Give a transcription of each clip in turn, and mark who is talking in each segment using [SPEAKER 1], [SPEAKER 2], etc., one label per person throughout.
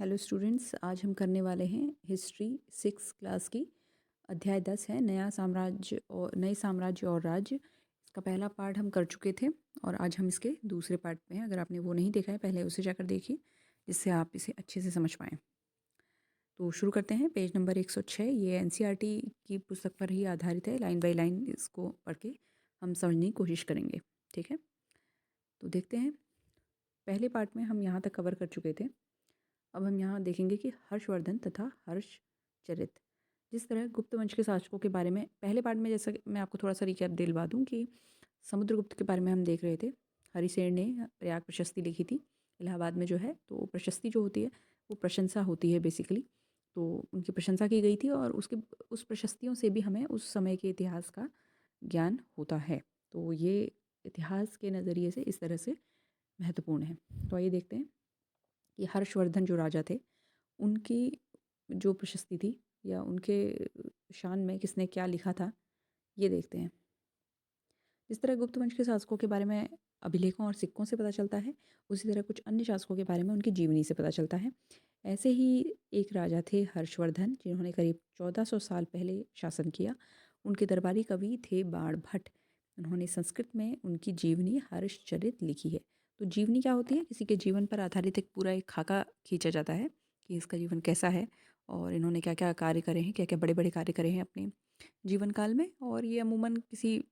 [SPEAKER 1] Hello students, आज हम करने वाले हैं हिस्ट्री 6 क्लास की। अध्याय 10 है नए साम्राज्य और राज्य। इसका पहला पार्ट हम कर चुके थे और आज हम इसके दूसरे पार्ट पे हैं। अगर आपने वो नहीं देखा है पहले उसे जाकर देखिए, जिससे आप इसे अच्छे से समझ पाएँ। तो शुरू करते हैं। पेज नंबर 106, ये एनसीईआरटी की पुस्तक पर ही आधारित है। लाइन बाय लाइन इसको पढ़ के हम समझने की कोशिश करेंगे, ठीक है। तो देखते हैं, पहले पार्ट में हम यहाँ तक कवर कर चुके थे। अब हम यहाँ देखेंगे कि हर्षवर्धन तथा हर्षचरित, जिस तरह गुप्त वंश के शासकों के बारे में पहले पार्ट में, जैसा कि मैं आपको थोड़ा सा रिकैप दिलवा दूँ कि समुद्रगुप्त के बारे में हम देख रहे थे। हरिसेन ने प्रयाग प्रशस्ति लिखी थी इलाहाबाद में जो है। तो प्रशस्ति जो होती है वो प्रशंसा होती है बेसिकली। तो उनकी प्रशंसा की गई थी और उस प्रशस्तियों से भी हमें उस समय के इतिहास का ज्ञान होता है। तो ये इतिहास के नज़रिए से इस तरह से महत्वपूर्ण है। तो आइए देखते हैं कि हर्षवर्धन जो राजा थे, उनकी जो प्रशस्ति थी या उनके शान में किसने क्या लिखा था, ये देखते हैं। जिस तरह गुप्त वंश के शासकों के बारे में अभिलेखों और सिक्कों से पता चलता है, उसी तरह कुछ अन्य शासकों के बारे में उनकी जीवनी से पता चलता है। ऐसे ही एक राजा थे हर्षवर्धन, जिन्होंने करीब 1400 साल पहले शासन किया। उनके दरबारी कवि थे बाणभट्ट। उन्होंने संस्कृत में उनकी जीवनी हर्षचरित लिखी है। तो जीवनी क्या होती है? किसी के जीवन पर आधारित एक खाका खींचा जाता है कि इसका जीवन कैसा है और इन्होंने क्या क्या कार्य करे हैं, क्या क्या बड़े बड़े कार्य करे हैं अपने जीवन काल में। और ये अमूमन किसी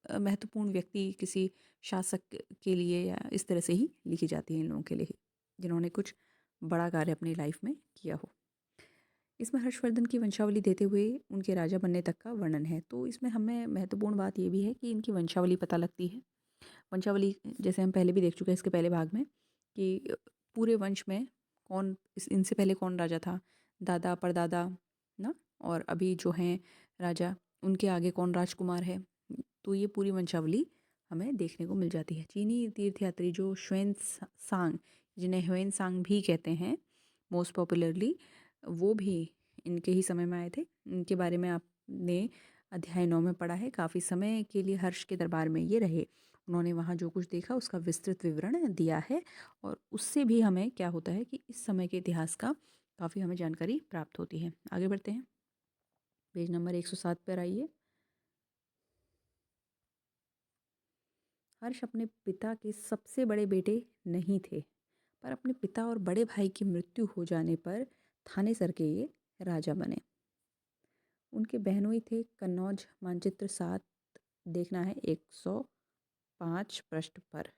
[SPEAKER 1] महत्वपूर्ण व्यक्ति, किसी शासक के लिए या इस तरह से ही लिखी जाती है, इन लोगों के लिए ही, जिन्होंने कुछ बड़ा कार्य अपनी लाइफ में किया हो। इसमें हर्षवर्धन की वंशावली देते हुए उनके राजा बनने तक का वर्णन है। तो इसमें हमें महत्वपूर्ण बात ये भी है कि इनकी वंशावली पता लगती है। वंशावली जैसे हम पहले भी देख चुके हैं इसके पहले भाग में, कि पूरे वंश में इनसे पहले कौन राजा था, दादा परदादा ना, और अभी जो हैं राजा, उनके आगे कौन राजकुमार है। तो ये पूरी वंशावली हमें देखने को मिल जाती है। चीनी तीर्थयात्री जो ह्वेन सांग, जिन्हें ह्वेन सांग भी कहते हैं मोस्ट पॉपुलरली, वो भी इनके ही समय में आए थे। इनके बारे में आपने अध्याय 9 में पढ़ा है। काफ़ी समय के लिए हर्ष के दरबार में ये रहे। उन्होंने वहाँ जो कुछ देखा उसका विस्तृत विवरण दिया है और उससे भी हमें क्या होता है कि इस समय के इतिहास का काफ़ी हमें जानकारी प्राप्त होती है। आगे बढ़ते हैं, पेज नंबर 107 पर आइए। हर्ष अपने पिता के सबसे बड़े बेटे नहीं थे, पर अपने पिता और बड़े भाई की मृत्यु हो जाने पर थानेसर के ये राजा बने। उनके बहनोई थे। कन्नौज मानचित्र 7 देखना है 105 पृष्ठ पर।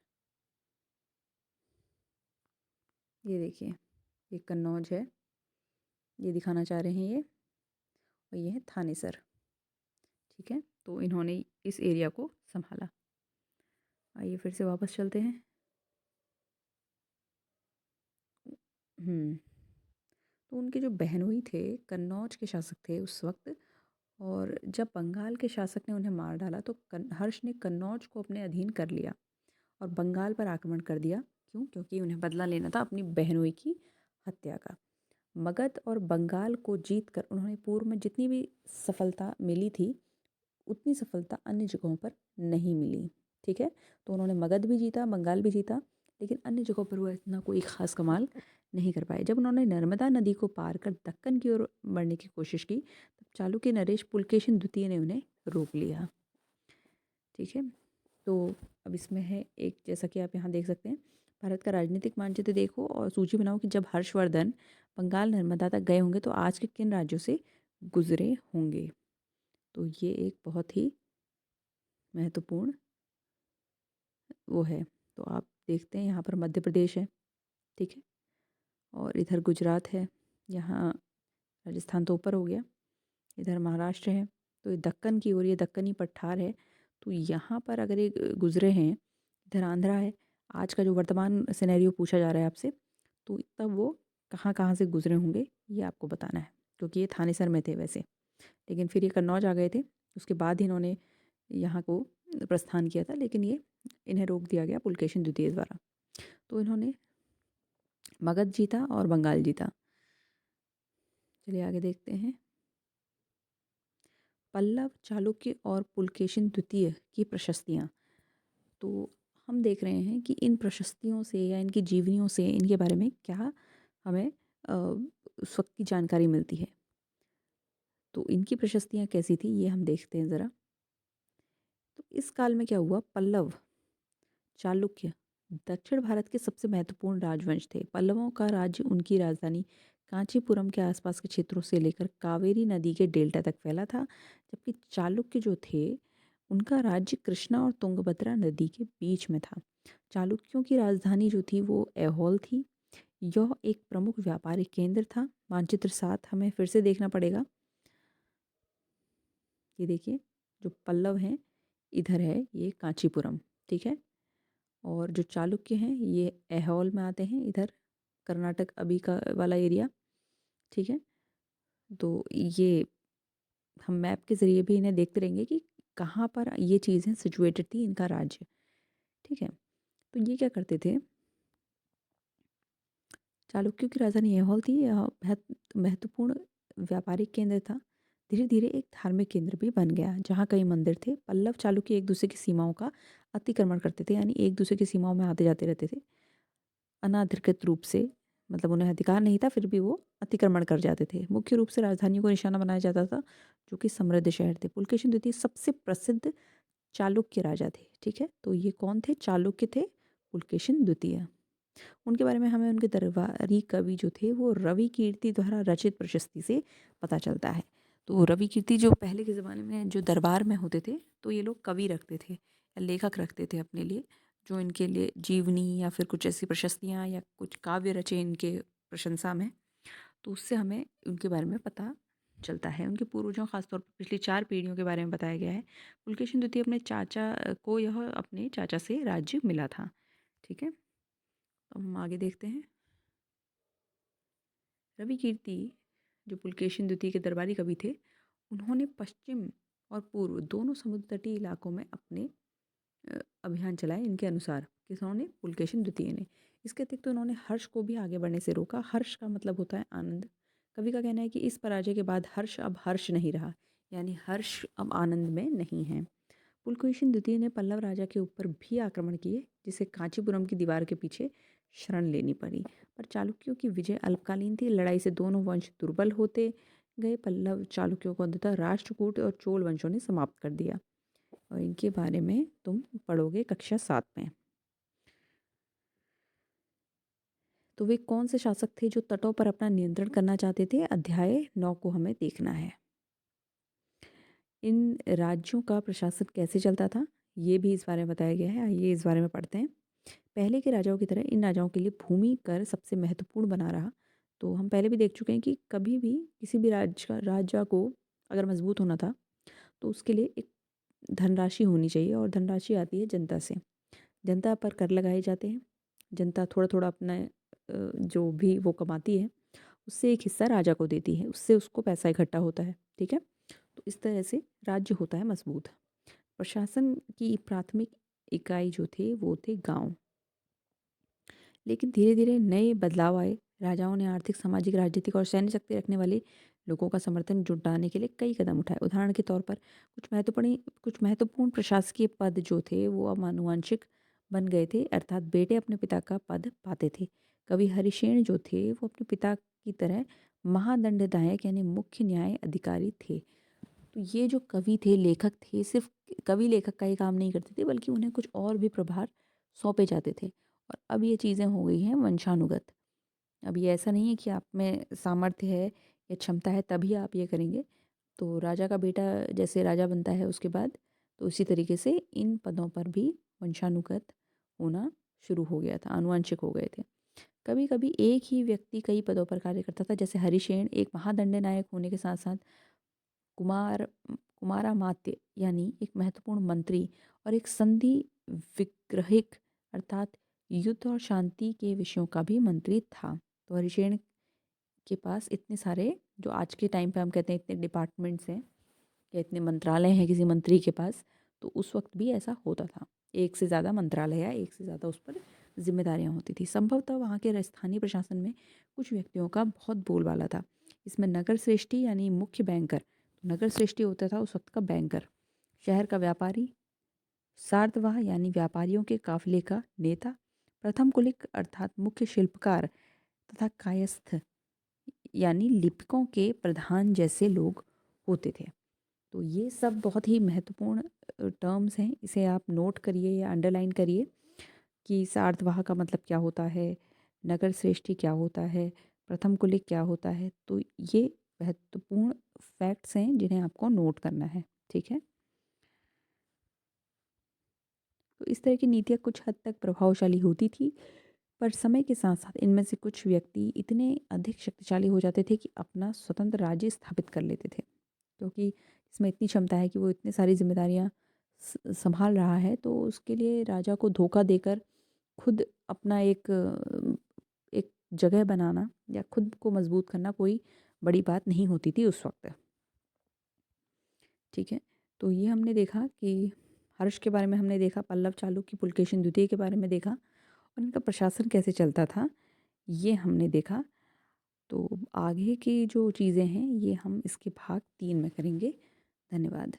[SPEAKER 1] ये देखिए, ये कन्नौज है, ये दिखाना चाह रहे हैं ये, और ये है थानेसर। ठीक है, तो इन्होंने इस एरिया को संभाला। आइए फिर से वापस चलते हैं। तो उनके जो बहनोई थे, कन्नौज के शासक थे उस वक्त। और जब बंगाल के शासक ने उन्हें मार डाला तो हर्ष ने कन्नौज को अपने अधीन कर लिया और बंगाल पर आक्रमण कर दिया। क्यों? क्योंकि उन्हें बदला लेना था अपनी बहनोई की हत्या का। मगध और बंगाल को जीतकर उन्होंने पूर्व में जितनी भी सफलता मिली थी, उतनी सफलता अन्य जगहों पर नहीं मिली। ठीक है, तो उन्होंने मगध भी जीता, बंगाल भी जीता, लेकिन अन्य जगहों पर वो इतना कोई ख़ास कमाल नहीं कर पाए। जब उन्होंने नर्मदा नदी को पार कर दक्कन की ओर बढ़ने की कोशिश की, तब चालुक्य नरेश पुलकेशिन द्वितीय ने उन्हें रोक लिया। ठीक है, तो अब इसमें है एक, जैसा कि आप यहाँ देख सकते हैं, भारत का राजनीतिक मानचित्र देखो और सूची बनाओ कि जब हर्षवर्धन बंगाल नर्मदा तक गए होंगे तो आज के किन राज्यों से गुजरे होंगे। तो ये एक बहुत ही महत्वपूर्ण वो है। तो आप देखते हैं यहाँ पर मध्य प्रदेश है, ठीक है, और इधर गुजरात है, यहाँ राजस्थान तो ऊपर हो गया, इधर महाराष्ट्र है, तो ये दक्कन की ओर, ये दक्कनी पठार है। तो यहाँ पर अगर ये गुजरे हैं, इधर आंध्रा है। आज का जो वर्तमान सिनेरियो पूछा जा रहा है आपसे, तो तब वो कहाँ कहाँ से गुजरे होंगे ये आपको बताना है, क्योंकि ये थानेसर में थे वैसे, लेकिन फिर ये कन्नौज आ गए थे। उसके बाद ही इन्होंने यहाँ को प्रस्थान किया था, लेकिन ये इन्हें रोक दिया गया पुलकेशिन द्वितीय द्वारा। तो इन्होंने मगध जीता और बंगाल जीता। चलिए आगे देखते हैं। पल्लव, चालुक्य और पुलकेशिन द्वितीय की प्रशस्तियाँ। तो हम देख रहे हैं कि इन प्रशस्तियों से या इनकी जीवनियों से इनके बारे में क्या हमें उस वक्त की जानकारी मिलती है। तो इनकी प्रशस्तियाँ कैसी थी ये हम देखते हैं ज़रा। तो इस काल में क्या हुआ, पल्लव, चालुक्य दक्षिण भारत के सबसे महत्वपूर्ण राजवंश थे। पल्लवों का राज्य उनकी राजधानी कांचीपुरम के आसपास के क्षेत्रों से लेकर कावेरी नदी के डेल्टा तक फैला था, जबकि चालुक्य जो थे उनका राज्य कृष्णा और तुंगभद्रा नदी के बीच में था। चालुक्यों की राजधानी जो थी वो ऐहोल थी। यह एक प्रमुख व्यापारिक केंद्र था। मानचित्र 7 हमें फिर से देखना पड़ेगा। ये देखिए, जो पल्लव हैं इधर है ये कांचीपुरम, ठीक है। और जो चालुक्य हैं ये ऐहोल में आते हैं, इधर कर्नाटक अभी का वाला एरिया, ठीक है। तो ये हम मैप के ज़रिए भी इन्हें देखते रहेंगे कि कहाँ पर ये चीज़ें सिचुएटेड थी, इनका राज्य, ठीक है। तो ये क्या करते थे, चालुक्यों की राजधानी ऐहोल थी। यह महत्वपूर्ण व्यापारिक केंद्र था। धीरे धीरे एक धार्मिक केंद्र भी बन गया जहाँ कई मंदिर थे। पल्लव चालुक्य एक दूसरे की सीमाओं का अतिक्रमण करते थे, यानी एक दूसरे की सीमाओं में आते जाते रहते थे अनाधिकृत रूप से। मतलब उन्हें अधिकार नहीं था, फिर भी वो अतिक्रमण कर जाते थे। मुख्य रूप से राजधानियों को निशाना बनाया जाता था, जो कि समृद्ध शहर थे। पुलकेशिन द्वितीय सबसे प्रसिद्ध चालुक्य राजा थे, ठीक है। तो ये कौन थे, चालुक्य थे पुलकेशिन द्वितीय। उनके बारे में हमें उनके दरबारी कवि जो थे वो रवि कीर्ति द्वारा रचित प्रशस्ति से पता चलता है। तो रवि कीर्ति जो पहले के ज़माने में जो दरबार में होते थे, तो ये लोग कवि रखते थे या लेखक रखते थे अपने लिए, जो इनके लिए जीवनी या फिर कुछ ऐसी प्रशस्तियाँ या कुछ काव्य रचे इनके प्रशंसा में। तो उससे हमें उनके बारे में पता चलता है। उनके पूर्वजों, खासतौर पर पिछली 4 पीढ़ियों के बारे में बताया गया है। पुलकेशिन द्वितीय अपने चाचा को यह अपने चाचा से राज्य मिला था, ठीक है। तो हम आगे देखते हैं। रवि कीर्ति जो पुलकेशिन द्वितीय के दरबारी कवि थे, उन्होंने पश्चिम और पूर्व दोनों समुद्र तटीय इलाकों में अपने अभियान चलाए। इनके अनुसार किन्होंने, पुलकेशिन द्वितीय ने। इसके अतिरिक्त तो उन्होंने हर्ष को भी आगे बढ़ने से रोका। हर्ष का मतलब होता है आनंद। कवि का कहना है कि इस पराजय के बाद हर्ष अब हर्ष नहीं रहा, यानी हर्ष अब आनंद में नहीं है। पुलकेशिन द्वितीय ने पल्लव राजा के ऊपर भी आक्रमण किए, जिसे कांचीपुरम की दीवार के पीछे शरण लेनी पड़ी। पर चालुक्यों की विजय अल्पकालीन थी। लड़ाई से दोनों वंश दुर्बल होते गए। पल्लव चालुक्यों को अंततः राष्ट्रकूट और चोल वंशों ने समाप्त कर दिया। और इनके बारे में तुम पढ़ोगे कक्षा 7 में। तो वे कौन से शासक थे जो तटों पर अपना नियंत्रण करना चाहते थे, अध्याय 9 को हमें देखना है। इन राज्यों का प्रशासन कैसे चलता था, ये भी इस बारे में बताया गया है। आइए इस बारे में पढ़ते हैं। पहले के राजाओं की तरह इन राजाओं के लिए भूमि कर सबसे महत्वपूर्ण बना रहा। तो हम पहले भी देख चुके हैं कि कभी भी किसी भी राजा को अगर मजबूत होना था, तो उसके लिए एक धनराशि होनी चाहिए, और धनराशि आती है जनता से। जनता पर कर लगाए जाते हैं। जनता थोड़ा थोड़ा अपना जो भी वो कमाती है, उससे एक हिस्सा राजा को देती है, उससे उसको पैसा इकट्ठा होता है, ठीक है। तो इस तरह से राज्य होता है मजबूत। प्रशासन की प्राथमिक इकाई जो थे वो थे गांव। लेकिन धीरे धीरे नए बदलाव आए। राजाओं ने आर्थिक, सामाजिक, राजनीतिक और सैन्य शक्ति रखने वाले लोगों का समर्थन जुटाने के लिए कई कदम उठाए। उदाहरण के तौर पर कुछ महत्वपूर्ण प्रशासकीय पद जो थे वो अब आनुवंशिक बन गए थे, अर्थात बेटे अपने पिता का पद पाते थे। कवि हरिशेन जो थे वो अपने पिता की तरह महादंडनायक यानी मुख्य न्याय अधिकारी थे। तो ये जो कवि थे, लेखक थे, सिर्फ कवि लेखक का ही काम नहीं करते थे, बल्कि उन्हें कुछ और भी प्रभार सौंपे जाते थे। और अब ये चीज़ें हो गई हैं वंशानुगत। अब ये ऐसा नहीं है कि आप में सामर्थ्य है या क्षमता है तभी आप ये करेंगे। तो राजा का बेटा जैसे राजा बनता है उसके बाद, तो उसी तरीके से इन पदों पर भी वंशानुगत होना शुरू हो गया था, आनुवंशिक हो गए थे। कभी कभी एक ही व्यक्ति कई पदों पर कार्य करता था। जैसे हरिशेन एक महादंडनायक होने के साथ साथ कुमारामात्य यानी एक महत्वपूर्ण मंत्री और एक संधि विग्रहिक, अर्थात युद्ध और शांति के विषयों का भी मंत्री था। तो हरिशेन के पास इतने सारे, जो आज के टाइम पे हम कहते हैं इतने डिपार्टमेंट्स हैं या इतने मंत्रालय हैं किसी मंत्री के पास, तो उस वक्त भी ऐसा होता था। एक से ज़्यादा मंत्रालय या एक से ज़्यादा उस पर जिम्मेदारियां होती थी। संभवतः वहाँ के स्थानीय प्रशासन में कुछ व्यक्तियों का बहुत बोलबाला था। इसमें नगर श्रेष्ठी यानी मुख्य बैंकर, नगर श्रेष्ठी होता था उस वक्त का बैंकर, शहर का व्यापारी, सारदवाह यानी व्यापारियों के काफिले का नेता, प्रथम कुलिक अर्थात मुख्य शिल्पकार तथा कायस्थ यानी लिपिकों के प्रधान जैसे लोग होते थे। तो ये सब बहुत ही महत्वपूर्ण टर्म्स हैं, इसे आप नोट करिए या अंडरलाइन करिए कि सार्धवाह का मतलब क्या होता है, नगर श्रेष्ठी क्या होता है, प्रथम कुलिक क्या होता है। तो ये महत्वपूर्ण फैक्ट्स हैं जिन्हें आपको नोट करना है, ठीक है। तो इस तरह की नीतियाँ कुछ हद तक प्रभावशाली होती थी, पर समय के साथ साथ इनमें से कुछ व्यक्ति इतने अधिक शक्तिशाली हो जाते थे कि अपना स्वतंत्र राज्य स्थापित कर लेते थे, क्योंकि इसमें इतनी क्षमता है कि वो इतनी सारी जिम्मेदारियाँ संभाल रहा है, तो उसके लिए राजा को धोखा देकर खुद अपना एक जगह बनाना या खुद को मजबूत करना कोई बड़ी बात नहीं होती थी उस वक्त, ठीक है। तो ये हमने देखा कि हर्ष के बारे में हमने देखा, पल्लव चालुक्य पुलकेशिन द्वितीय के बारे में देखा और इनका प्रशासन कैसे चलता था ये हमने देखा। तो आगे की जो चीज़ें हैं ये हम इसके भाग 3 में करेंगे। धन्यवाद।